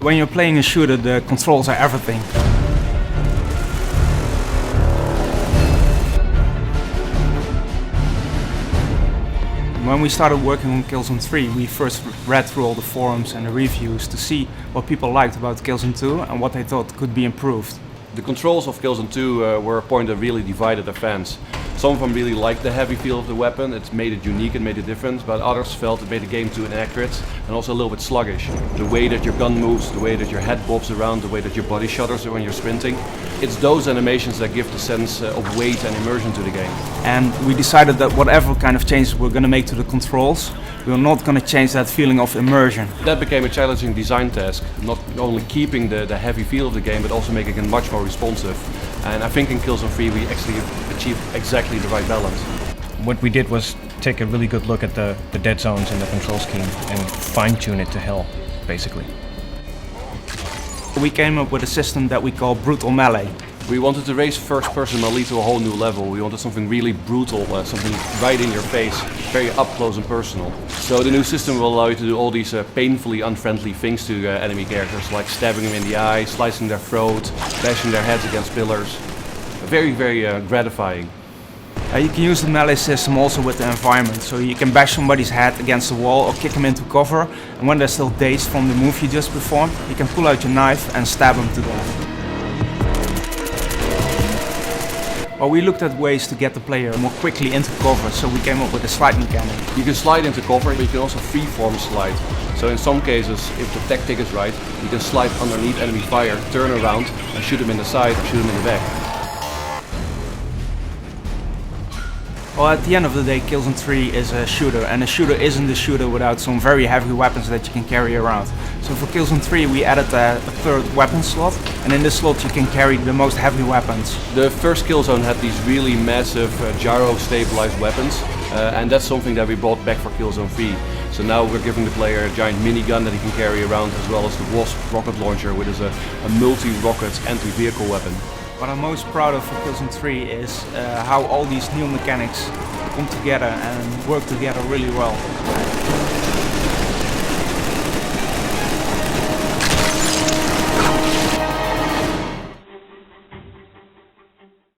When you're playing a shooter, the controls are everything. When we started working on Killzone 3, we first read through all the forums and the reviews to see what people liked about Killzone 2 and what they thought could be improved. The controls of Killzone 2 were a point that really divided the fans. Some of them really liked the heavy feel of the weapon, it made it unique and made it different, but others felt it made the game too inaccurate and also a little bit sluggish. The way that your gun moves, the way that your head bobs around, the way that your body shudders when you're sprinting, it's those animations that give the sense of weight and immersion to the game. And we decided that whatever kind of changes we're going to make to the controls, we're not going to change that feeling of immersion. That became a challenging design task, not only keeping the heavy feel of the game, but also making it much more responsive. And I think in Killzone 3 we actually achieved exactly the right balance. What we did was take a really good look at the dead zones in the control scheme and fine-tune it to hell, basically. We came up with a system that we call brutal melee. We wanted to raise first-person melee to a whole new level. We wanted something really brutal, something right in your face, very up close and personal. So the new system will allow you to do all these painfully unfriendly things to enemy characters, like stabbing them in the eye, slicing their throat, bashing their heads against pillars. Very, very gratifying. You can use the melee system also with the environment, so you can bash somebody's head against the wall or kick them into cover, and when they're still dazed from the move you just performed, you can pull out your knife and stab them to death. Well, we looked at ways to get the player more quickly into cover, so we came up with a slide mechanic. You can slide into cover, but you can also freeform slide. So in some cases, if the tactic is right, you can slide underneath enemy fire, turn around and shoot them in the side or shoot them in the back. Well, at the end of the day, Killzone 3 is a shooter, and a shooter isn't a shooter without some very heavy weapons that you can carry around. So for Killzone 3 we added a third weapon slot, and in this slot you can carry the most heavy weapons. The first Killzone had these really massive gyro-stabilized weapons, and that's something that we brought back for Killzone 3. So now we're giving the player a giant minigun that he can carry around, as well as the Wasp rocket launcher, which is a multi-rocket anti-vehicle weapon. What I'm most proud of for Killzone 3 is how all these new mechanics come together and work together really well.